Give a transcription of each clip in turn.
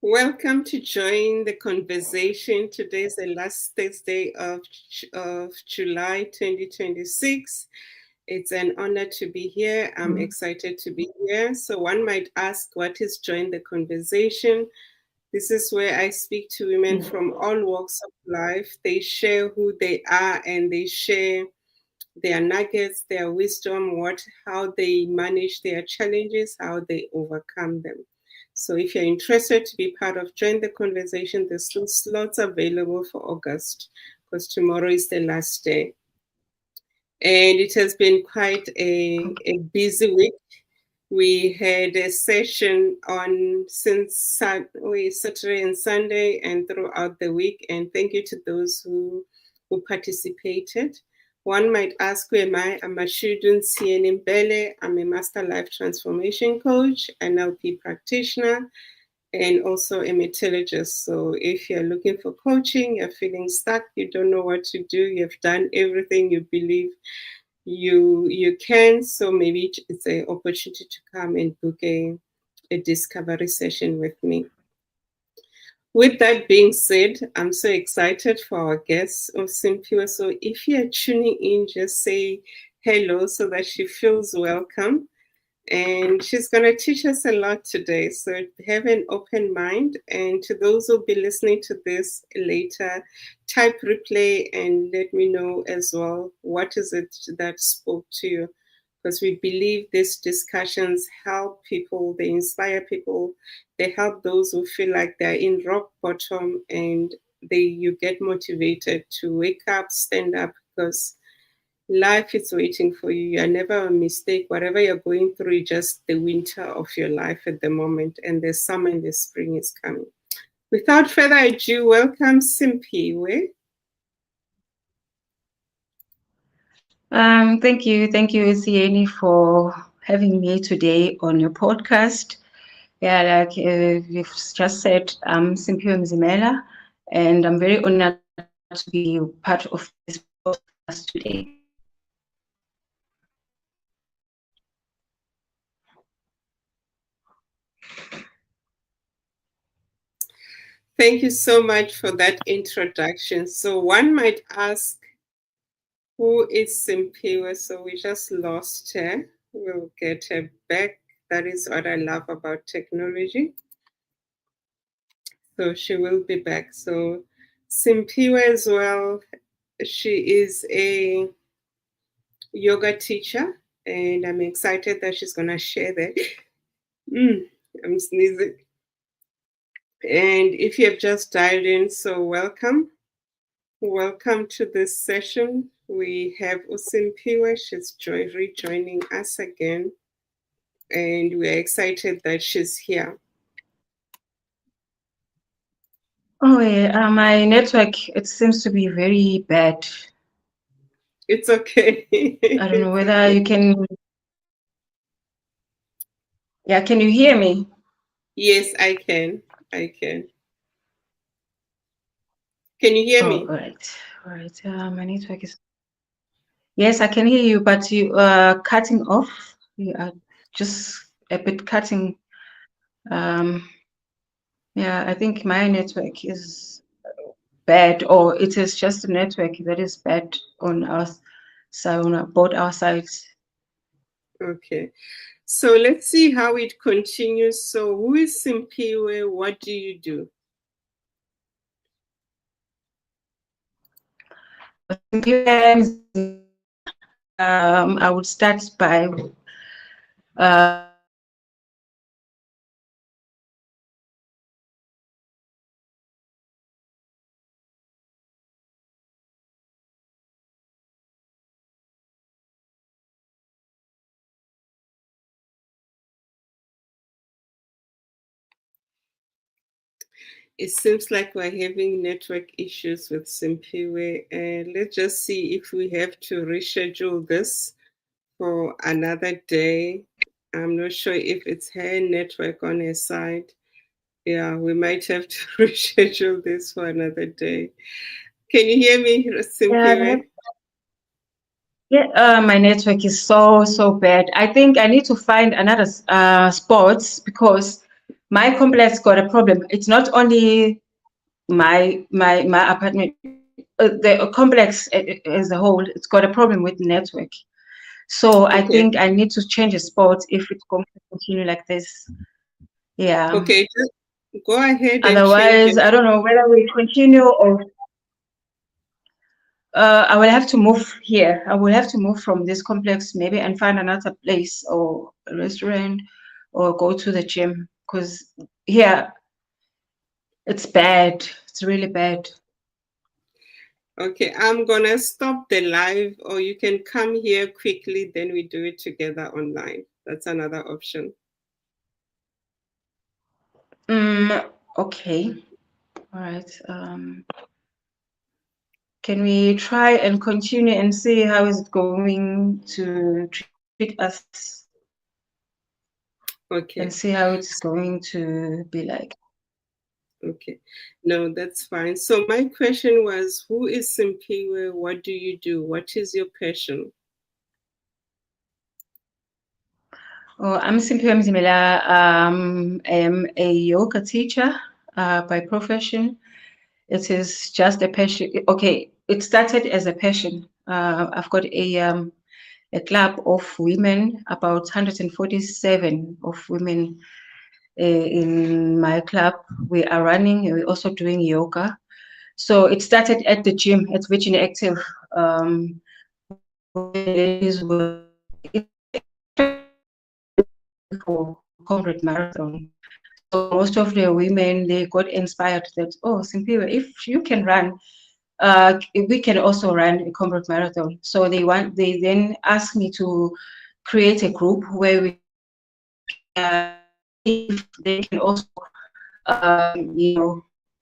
Welcome to join the conversation. Today is the last Thursday of July 2026. It's an honor to be here. I'm excited to be here. So one might ask, what is Join the Conversation? This is where I speak to women from all walks of life. They share who they are and they share their nuggets, their wisdom, how they manage their challenges, how they overcome them. So if you're interested to be part of Join the Conversation, there's still slots available for August because tomorrow is the last day. And it has been quite a busy week. We had a session on since Saturday and Sunday and throughout the week. And thank you to those who participated. One might ask, who am I? I'm 𝗖cie Mbele. I'm a Master Life Transformation Coach, NLP practitioner, and also a metallurgist. So if you're looking for coaching, you're feeling stuck, you don't know what to do, you've done everything you believe you can, so maybe it's an opportunity to come and book a discovery session with me. With that being said, I'm so excited for our guest of Simphiwe. So if you're tuning in, just say hello so that she feels welcome. And she's going to teach us a lot today. So have an open mind. And to those who'll be listening to this later, type replay and let me know as well, what is it that spoke to you? Because we believe these discussions help people, they inspire people, they help those who feel like they're in rock bottom, and you get motivated to wake up, stand up, because life is waiting for you. You're never a mistake. Whatever you're going through, just the winter of your life at the moment, and the summer and the spring is coming. Without further ado, welcome Simphiwe. Thank you, 𝗖cie, for having me today on your podcast. Yeah, like you've just said, I'm Simphiwe Mzimela, and I'm very honored to be part of this podcast today. Thank you so much for that introduction. So one might ask, who is Simphiwe? So we just lost her. We'll get her back. That is what I love about technology. So she will be back. So Simphiwe as well, she is a yoga teacher, and I'm excited that she's going to share that. I'm sneezing. And if you have just dialed in, so welcome. Welcome to this session. We have Simphiwe. She's rejoining us again, and we're excited that she's here. Oh, yeah, my network, it seems to be very bad. It's okay. I don't know whether you can... Yeah, can you hear me? Yes, I can. Can you hear me? All right. My network is... Yes, I can hear you, but you are cutting off. You are just a bit cutting. Yeah, I think my network is bad, or it is just a network that is bad on us, so on both our sides. Okay. So let's see how it continues. So who is Simphiwe? What do you do? I would start by It seems like we're having network issues with Simphiwe. Let's just see if we have to reschedule this for another day. I'm not sure if it's her network on her side. Yeah, we might have to reschedule this for another day. Can you hear me, Simphiwe? Yeah, my network is so bad. I think I need to find another spot, because my complex got a problem. It's not only my apartment, the complex as a whole. It's got a problem with network. So I Okay. think I need to change a spot if it's going to continue like this. Yeah. Okay, just go ahead and change Otherwise, it. I don't know whether we continue or I will have to move here. I will have to move from this complex maybe and find another place or a restaurant or go to the gym because here it's bad. It's really bad. Okay, I'm gonna stop the live, or you can come here quickly, then we do it together online. That's another option. Okay. All right. Can we try and continue and see how is it going to treat us Okay. and see how it's going to be like? Okay. No, that's fine. So my question was, who is Simphiwe? What do you do? What is your passion? Oh, I'm Simphiwe Mzimela. I'm a yoga teacher by profession. It is just a passion. Okay, it started as a passion. I've got a club of women, about 147 of women in my club. We are running, we're also doing yoga. So it started at the gym at Virginia Active. Ladies were for Comrade Marathon. So most of the women, they got inspired that, oh, Simphiwe, if you can run, we can also run a Comrade Marathon. So they then asked me to create a group where we if they can also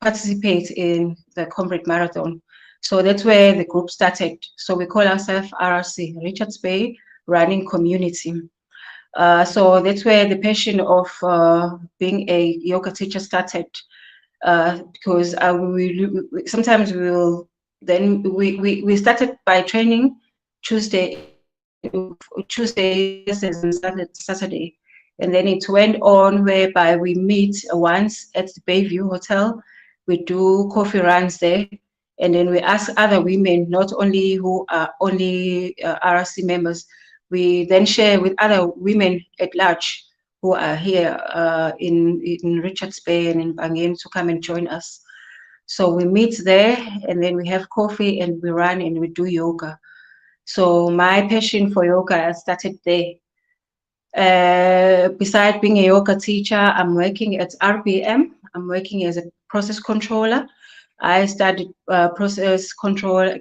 participate in the Comrade Marathon. So that's where the group started. So we call ourselves RRC, Richards Bay Running Community. So that's where the passion of being a yoga teacher started. Because sometimes we started by training Tuesdays and Saturday. And then it went on whereby we meet once at the Bayview Hotel. We do coffee runs there. And then we ask other women, not only who are only RRC members, we then share with other women at large who are here in Richards Bay and in Bangin to come and join us. So we meet there and then we have coffee and we run and we do yoga. So my passion for yoga started there. Besides being a yoga teacher, I'm working at RBM. I'm working as a process controller. I studied chemical process controller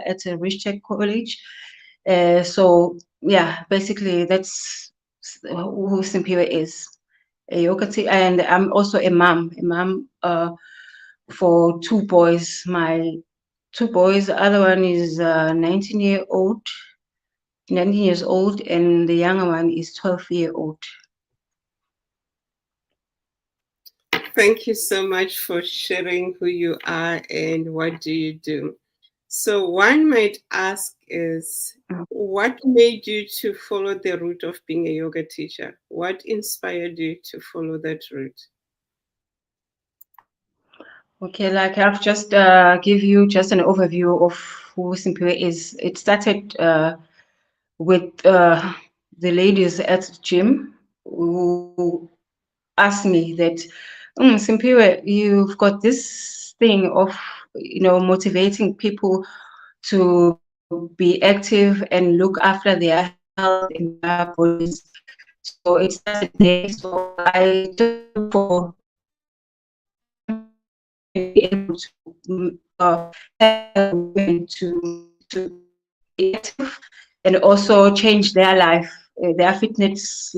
at a Tech College. So yeah, basically that's who Simphiwe is, a yoga teacher, and I'm also a mom for two boys. My two boys, the other one is 19 years old, and the younger one is 12-year-old. Thank you so much for sharing who you are and what do you do. So one might ask is, what made you to follow the route of being a yoga teacher? What inspired you to follow that route? Okay, like I've just give you just an overview of who Simphiwe is. It started with the ladies at the gym who asked me that, Simphiwe, you've got this thing of, motivating people to be active and look after their health and their bodies. So it started there. So I just for be able to help women to be active and also change their life, their fitness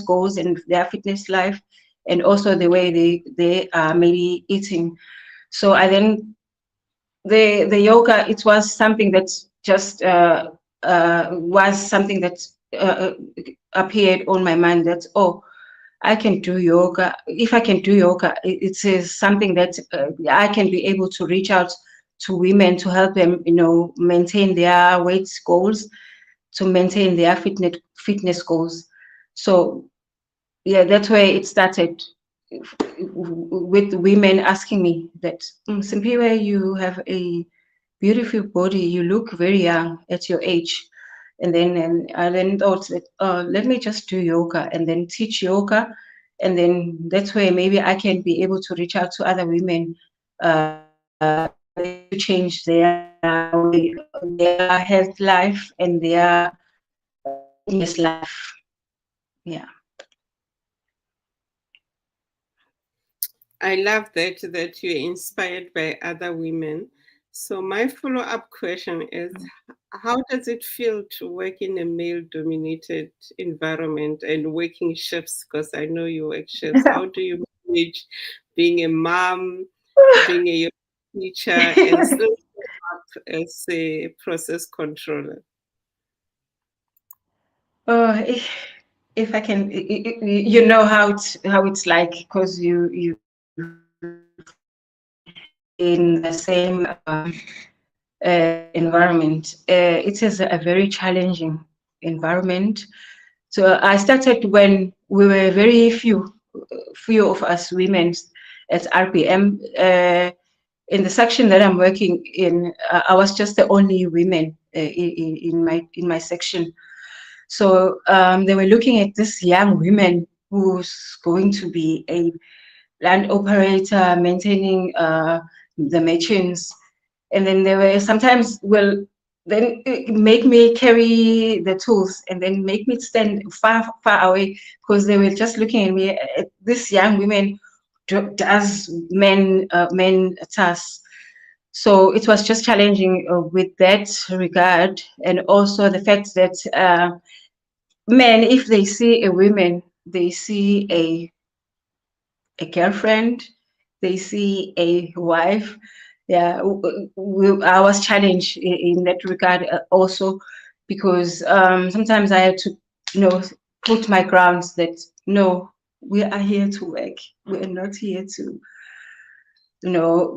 goals and their fitness life, and also the way they are maybe eating. So I then the yoga, it was something that just was something that appeared on my mind that, oh, I can do yoga. If I can do yoga, it is something that I can be able to reach out to women to help them, maintain their weight goals, to maintain their fitness goals. So yeah, that's where it started, with women asking me that, Simphiwe, you have a beautiful body, you look very young at your age. And I then thought that, let me just do yoga and then teach yoga. And then that's where maybe I can be able to reach out to other women, to change their way, their health life and their fitness life. Yeah. I love that you're inspired by other women. So my follow-up question is, how does it feel to work in a male-dominated environment and working shifts? Because I know you work shifts. How do you manage being a mom, being a yoga teacher, and still show up as a process controller? If I can, you know how it's like, because you in the same environment. It is a very challenging environment. So I started when we were very few of us women at RPM. In the section that I'm working in, I was just the only women in my section. So they were looking at this young woman who's going to be a land operator, maintaining the machines. And then they were sometimes will then make me carry the tools and then make me stand far away, because they were just looking at me. This young woman does men tasks. So it was just challenging with that regard, and also the fact that men, if they see a woman, they see a girlfriend, they see a wife. Yeah, I was challenged in that regard also, because sometimes I had to, put my grounds that no, we are here to work. We are not here to,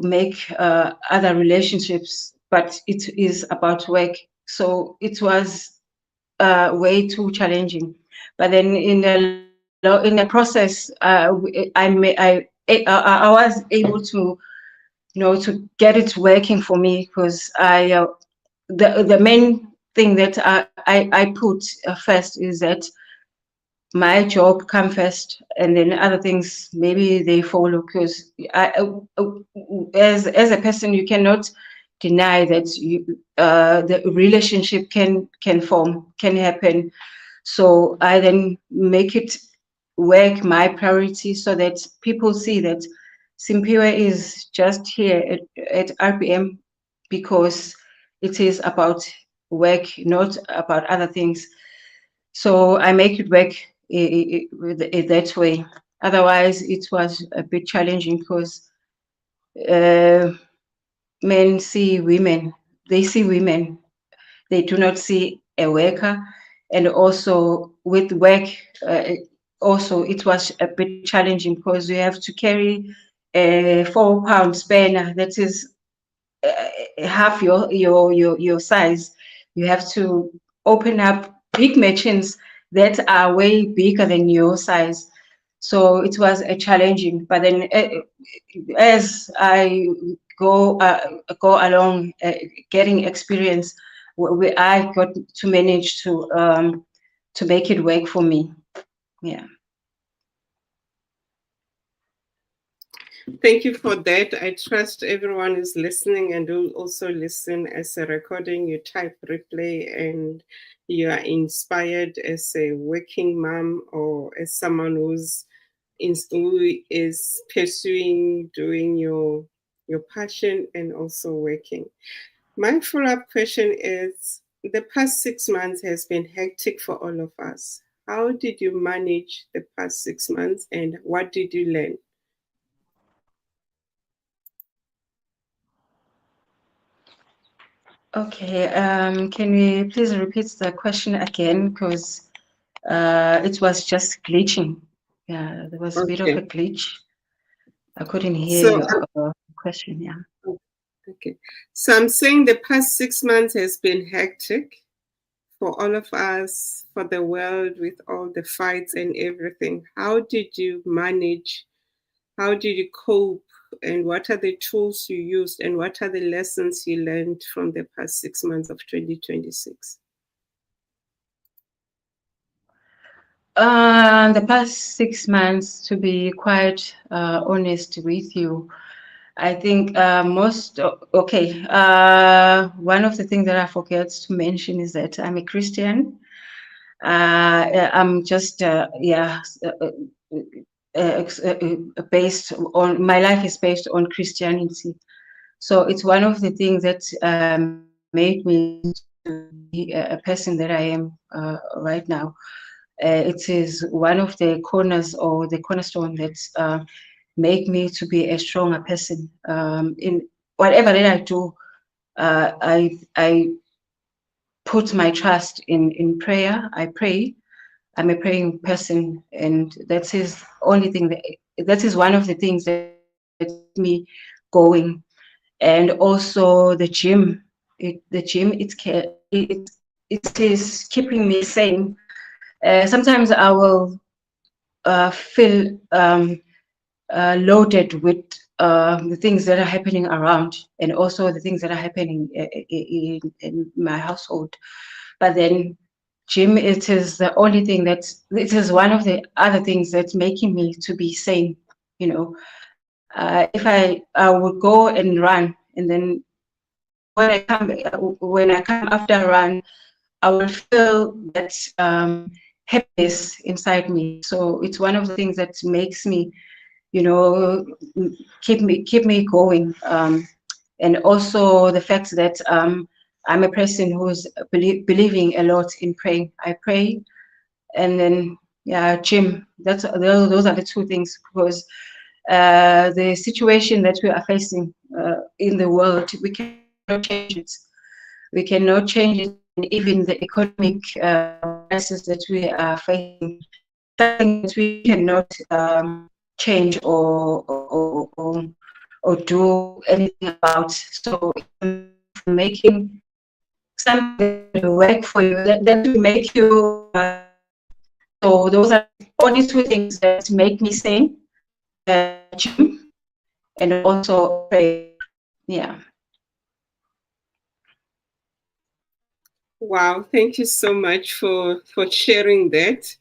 make other relationships, but it is about work. So it was way too challenging. But then in the process, I was able to, to get it working for me, because the main thing that I put first is that my job come first, and then other things maybe they follow. Because as a person, you cannot deny that the relationship can happen. So I then make it work my priority, so that people see that Simphiwe is just here at RPM because it is about work, not about other things. So I make it work that way. Otherwise, it was a bit challenging, because men see women, they see women, they do not see a worker. And also with work, also it was a bit challenging, because you have to carry a 4-pound spanner that is half your size. You have to open up big machines that are way bigger than your size. So it was a challenging. But then as I go along, getting experience, I got to manage to make it work for me. Yeah. Thank you for that. I trust everyone is listening and will also listen as a recording. You type replay and you are inspired as a working mom, or as someone who is pursuing doing your passion and also working. My follow-up question is, the past 6 months has been hectic for all of us. How did you manage the past 6 months, and what did you learn? Okay. Can we please repeat the question again? Because it was just glitching. Yeah, there was a bit of a glitch. I couldn't hear your question. Yeah. Okay. So I'm saying the past 6 months has been hectic for all of us, for the world, with all the fights and everything. How did you manage? How did you cope? And what are the tools you used? And what are the lessons you learned from the past 6 months of 2026? The past 6 months, to be quite honest with you, I think one of the things that I forget to mention is that I'm a Christian. I'm just, based on, my life is based on Christianity. So it's one of the things that made me to be a person that I am right now. It is one of the corners or the cornerstone that make me to be a stronger person. In whatever that I do, I put my trust in prayer. I pray. I'm a praying person, and that is only thing that is one of the things that keep me going. And also the gym. It is keeping me sane. Sometimes I will feel loaded with the things that are happening around, and also the things that are happening in my household. But then gym, it is the only thing it is one of the other things that's making me to be sane. You know, if I would go and run, and then when I come after a run, I will feel that happiness inside me. So it's one of the things that makes me, you know, keep me going. And also the fact that I'm a person who's believing a lot in praying. I pray, and then gym. Those are the two things, because the situation that we are facing in the world, we cannot change it. We cannot change it. And even the economic crisis that we are facing, something that we cannot change or do anything about. So making something that will work for you, that will make you. So those are only two things that make me sane: gym and also pray. Yeah. Wow, thank you so much for sharing that.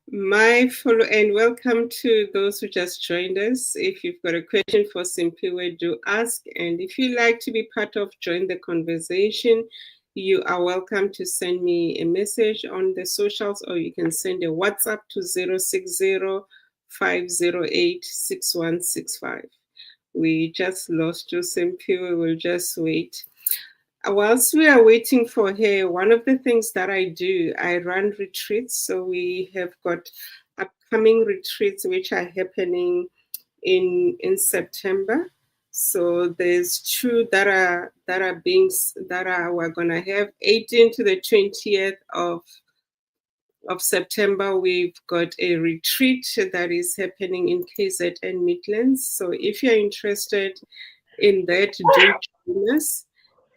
My follow and welcome to those who just joined us. If you've got a question for Simphiwe, do ask. And if you like to be part of Join the Conversation, you are welcome to send me a message on the socials, or you can send a WhatsApp to 060-508-6165. We just lost you, Simphiwe. We'll just wait. Whilst we are waiting for her, one of the things that I do, I run retreats. So we have got upcoming retreats which are happening in September. So there's two that we're gonna have 18th to the 20th of September. We've got a retreat that is happening in KZN Midlands. So if you're interested in that, do join us.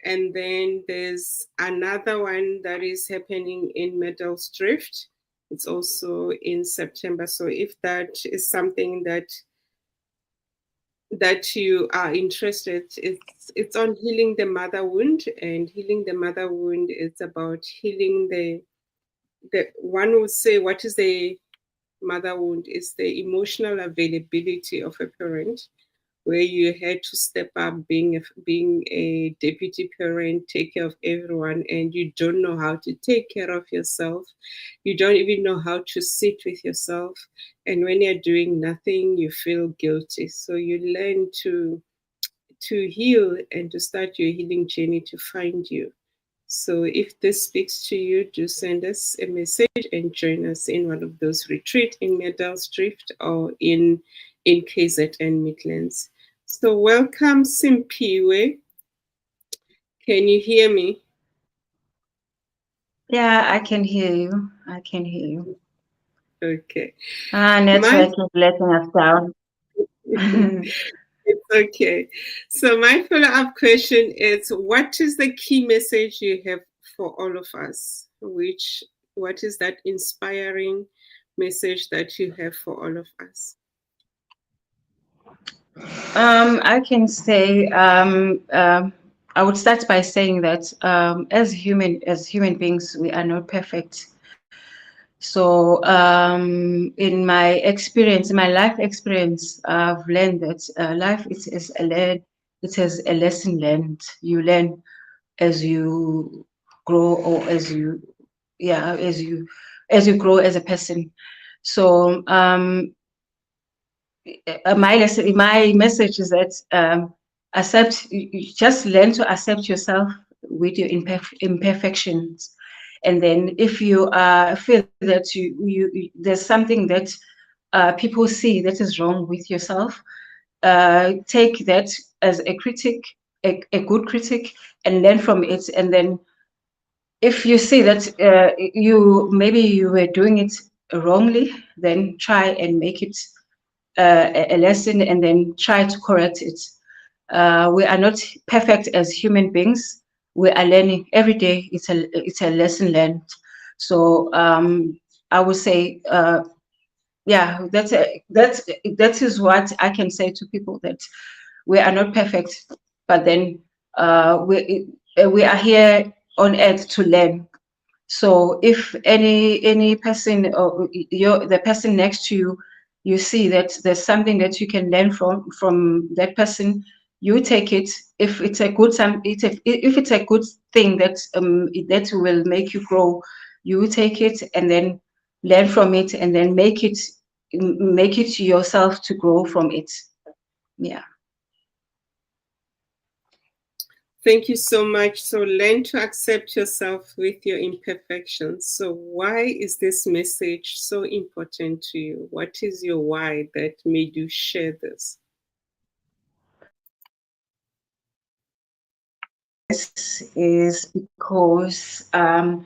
And then there's another one that is happening in Meadowsdrift. It's also in September. So if that is something that you are interested, it's on healing the mother wound. And healing the mother wound is about healing the one would say, what is the mother wound? Is the emotional availability of a parent, where you had to step up being a deputy parent, take care of everyone, and you don't know how to take care of yourself. You don't even know how to sit with yourself. And when you're doing nothing, you feel guilty. So you learn to heal and to start your healing journey to find you. So if this speaks to you, do send us a message and join us in one of those retreats in Meadowsdrift or in KZN Midlands. So welcome, Simphiwe. Can you hear me? Yeah, I can hear you. I can hear you. Okay. Network is letting us down. It's okay. So my follow-up question is, what is the key message you have for all of us? what is that inspiring message that you have for all of us? I can say I would start by saying that as human beings, we are not perfect. So in my experience, in my life experience, I've learned that life is a lesson learned. You learn as you grow, or as you grow as a person. So my message is that just learn to accept yourself with your imperfections. And then if you feel that there's something that people see that is wrong with yourself, take that as a critic, a good critic, and learn from it. And then if you see that maybe you were doing it wrongly, then try and make it a lesson, and then try to correct it. We are not perfect as human beings. We are learning every day. It's a lesson learned. So I would say, that is what I can say to people, that we are not perfect, but then we are here on earth to learn. So if any person, or the person next to you, you see that there's something that you can learn from that person, you take it. If it's a good if it's a good thing that will make you grow, you take it and then learn from it, and then make it yourself to grow from it. Yeah. Thank you so much. So learn to accept yourself with your imperfections. So why is this message so important to you? What is your why that made you share this? Is because I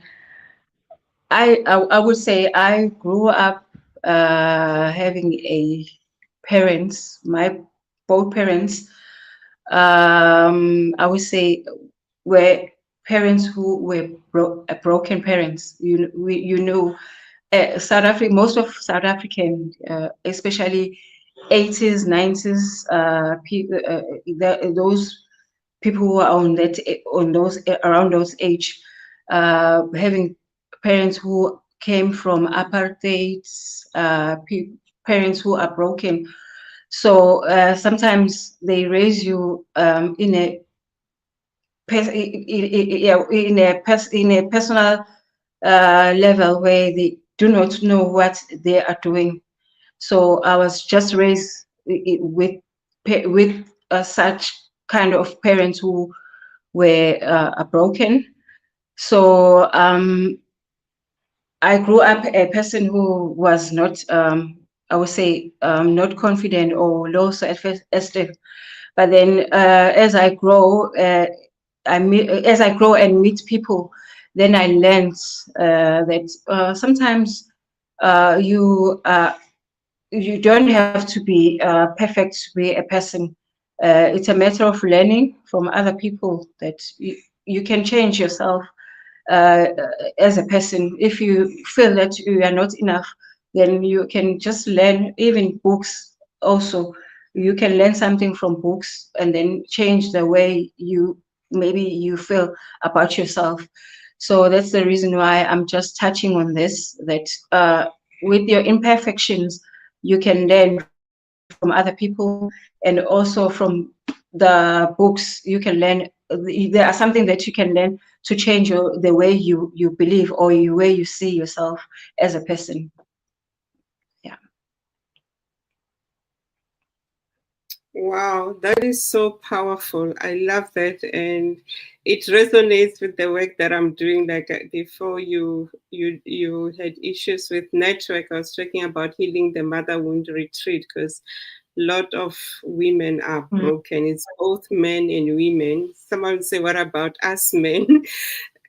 would say I grew up having both parents. I would say were parents who were broken parents. South Africa, most of South African, especially 80s, 90s, those people who are around those age, having parents who came from apartheid, parents who are broken. So sometimes they raise you in a personal level, where they do not know what they are doing. So I was just raised with such kind of parents who were broken. So I grew up a person who was not, I would say, not confident or low self-esteem. But then as I grow, as I grow and meet people, then I learned that sometimes you don't have to be perfect to be a person. It's a matter of learning from other people that you can change yourself as a person. If you feel that you are not enough, then you can just learn, even books also. You can learn something from books and then change the way maybe you feel about yourself. So that's the reason why I'm just touching on this, that with your imperfections, you can learn from other people, and also from the books you can learn. There are something that you can learn to change the way you believe, or the way you see yourself as a person. Yeah. Wow, that is so powerful. I love that, and it resonates with the work that I'm doing. Like before you had issues with network, I was talking about healing the mother wound retreat, because a lot of women are broken. It's both men and women. Someone would say, "What about us men?"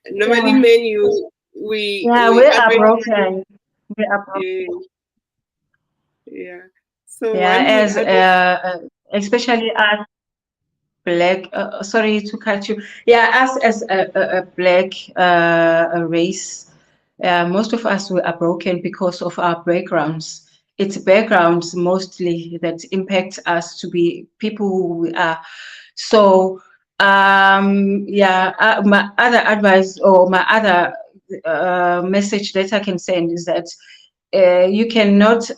Normally, men, we are broken. We are broken. Yeah. So Yeah, one would especially us black. Sorry to cut you. Yeah, us as a black race. Most of us we are broken because of our backgrounds. It's backgrounds mostly that impact us to be people who we are. So my other advice or my other message that I can send is that you cannot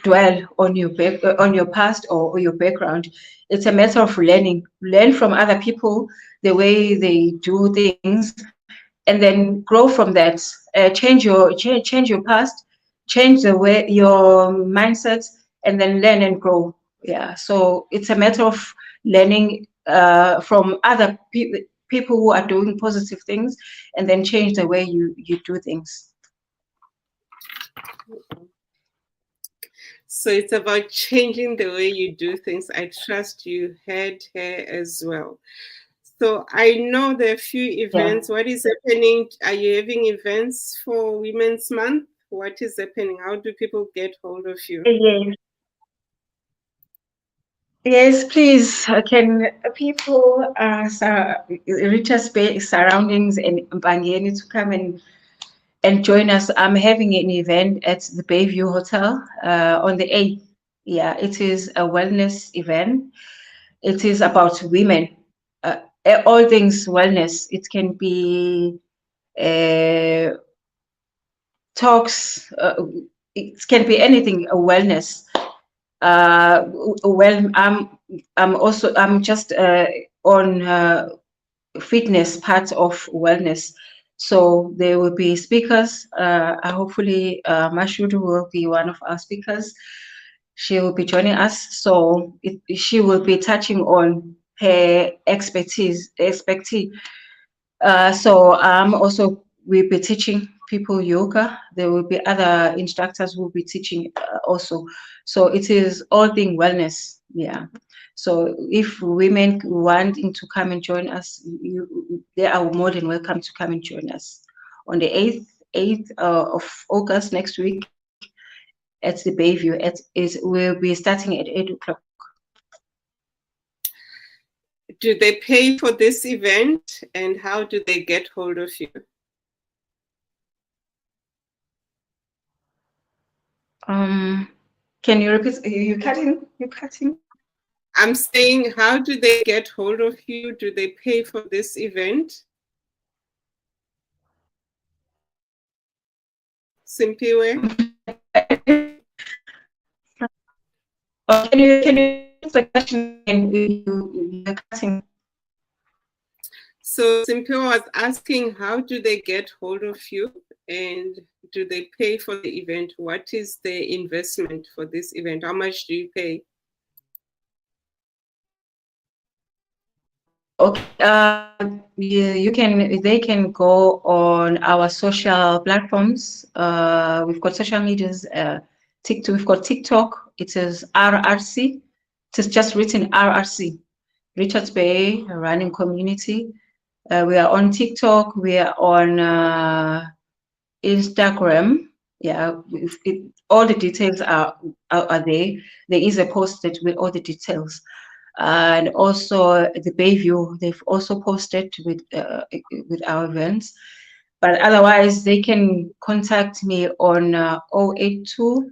dwell on your past or your background. It's a matter of learning. Learn from other people the way they do things, and then grow from that. Change your past, change the way your mindset, and then learn and grow. Yeah. So it's a matter of learning from other people who are doing positive things, and then change the way you do things. So it's about changing the way you do things. I trust you heard her as well. So I know there are a few events. Yeah. What is happening? Are you having events for Women's Month? What is happening? How do people get hold of you? Yes. Yes, please. Can people Richards Bay surroundings and Mbangeni to come and join us? I'm having an event at the Bayview Hotel on the 8th. Yeah, it is a wellness event. It is about women, all things wellness. It can be uh, talks. It can be anything. Wellness. Well, I'm just on fitness part of wellness. So there will be speakers. Hopefully, Mashudu will be one of our speakers. She will be joining us. So she will be touching on her expertise. So also we'll be teaching people yoga. There will be other instructors who will be teaching also. So it is all thing wellness. Yeah. So if women wanting to come and join us, they are more than welcome to come and join us on the 8th of August next week at the Bayview. We'll be starting at 8 o'clock. Do they pay for this event, and how do they get hold of you? Can you repeat? You're cutting. You're cutting. I'm saying, how do they get hold of you? Do they pay for this event? Simphiwe? Can you repeat the question again? You're cutting. So Simphiwe was asking, how do they get hold of you, and do they pay for the event? What is the investment for this event? How much do you pay? Okay, they can go on our social platforms. We've got social medias, TikTok, we've got TikTok, it is RRC. It is just written RRC, Richards Bay Running Community. We are on TikTok, we are on Instagram. Yeah, all the details are there. There is a post with all the details. And also the Bayview, they've also posted with our events. But otherwise, they can contact me on 082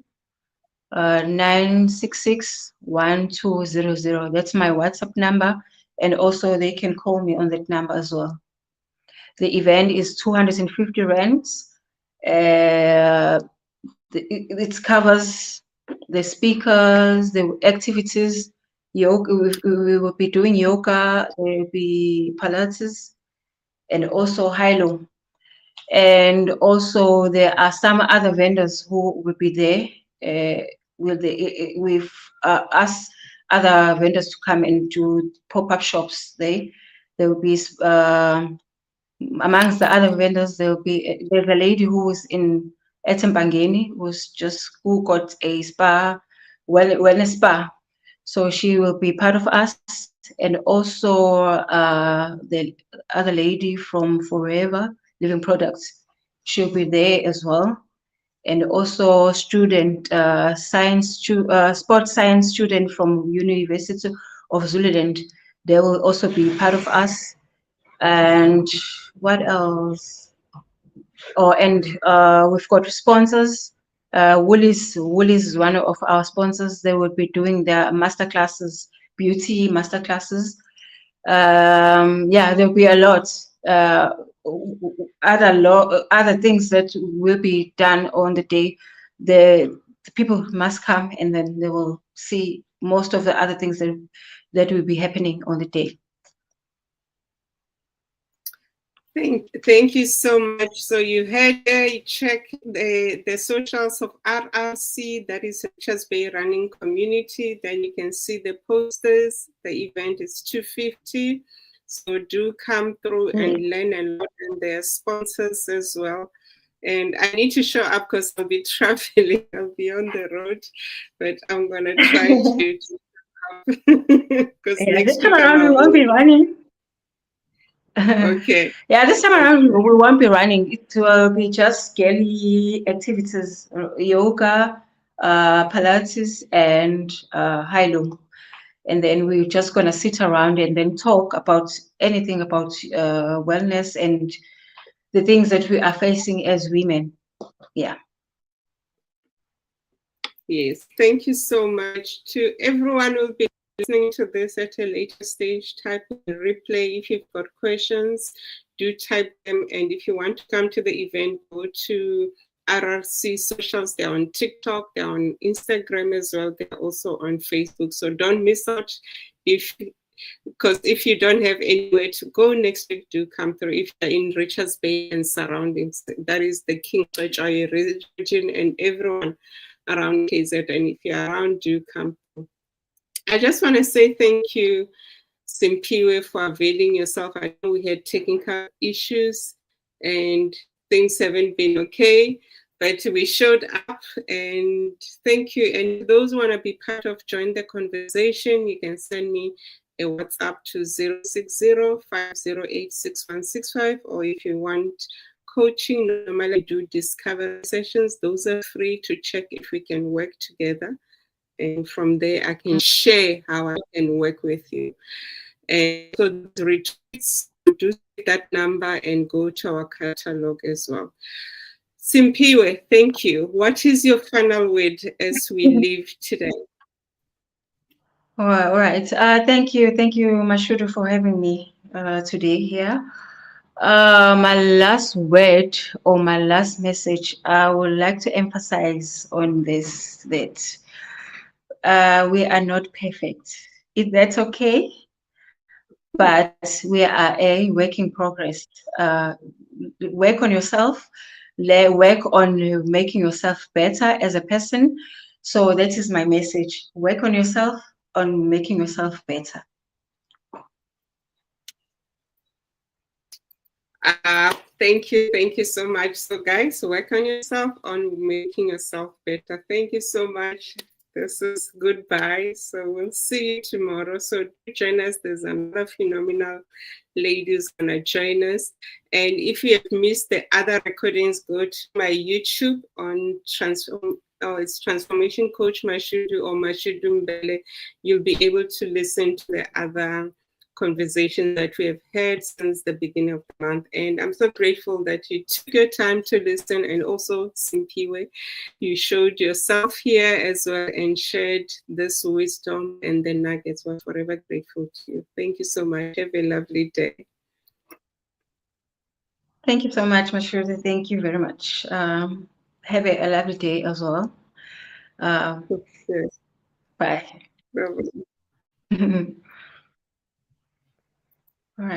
966 1200. That's my WhatsApp number. And also they can call me on that number as well. The event is 250 rands. It covers the speakers, the activities. Yoga, we will be doing yoga, there will be Pilates, and also high-low. And also there are some other vendors who will be there with us, other vendors to come and do pop-up shops there. There will be amongst the other vendors, there's a lady who is in Mbangeni who got a wellness spa. So she will be part of us, and also the other lady from Forever Living Products, she'll be there as well. And also sports science student from University of Zululand, they will also be part of us. And what else? we've got sponsors. Woolies is one of our sponsors. They will be doing their masterclasses, beauty masterclasses. Yeah, there'll be a lot. Other things that will be done on the day. The people must come, and then they will see most of the other things that will be happening on the day. Thank you so much. So you heard there, you check the socials of 𝗝cie, that is Richards Bay Running Community. Then you can see the posters. The event is 250. So do come through and learn a lot, and their sponsors as well. And I need to show up because I'll be traveling. I'll be on the road, but I'm gonna try to because Yeah, next this time week around we won't be running. Okay. Yeah, this time around we won't be running. It will be just daily activities, yoga, Pilates, and high low. And then we're just gonna sit around and then talk about anything about wellness and the things that we are facing as women. Yeah. Yes, thank you so much to everyone who'll be listening to this at a later stage. Type in the replay. If you've got questions, do type them. And if you want to come to the event, go to 𝗝cie socials. They're on TikTok, they're on Instagram as well. They're also on Facebook. So don't miss out because if you don't have anywhere to go next week, do come through. If you're in Richards Bay and surroundings, that is the King 𝗖𝗃𝗃𝗃𝗃 region, and everyone around KZ. And if you're around, do come through. I just want to say thank you, Simphiwe, for availing yourself. I know we had technical issues and things haven't been okay, but we showed up, and thank you. And if those want to be part of, join the conversation, you can send me a WhatsApp to 060-508-6165, or if you want coaching, normally do discovery sessions. Those are free to check if we can work together. And from there, I can share how I can work with you. And so the retreats, do that number and go to our catalog as well. Simphiwe, thank you. What is your final word as we leave today? All right. Thank you, Mashudu, for having me today here. My last word or my last message, I would like to emphasize on this, that we are not perfect. That's okay, but we are a work in progress. Work on yourself, work on making yourself better as a person. So that is my message. Work on yourself, on making yourself better. Thank you so much. So guys, work on yourself, on making yourself better. Thank you so much. This is goodbye. So we'll see you tomorrow. So join us. There's another phenomenal lady who's gonna join us. And if you have missed the other recordings, go to my YouTube on it's Transformation Coach Mashudu or Mashudu Mbele. You'll be able to listen to the other conversation that we have had since the beginning of the month. And I'm so grateful that you took your time to listen, and also Simphiwe, you showed yourself here as well and shared this wisdom and the nuggets. We're forever grateful to you. Thank you so much. Have a lovely day. Thank you so much, Mashudu. Thank you very much. Have a lovely day as well. Yes. Bye. Bye. All right.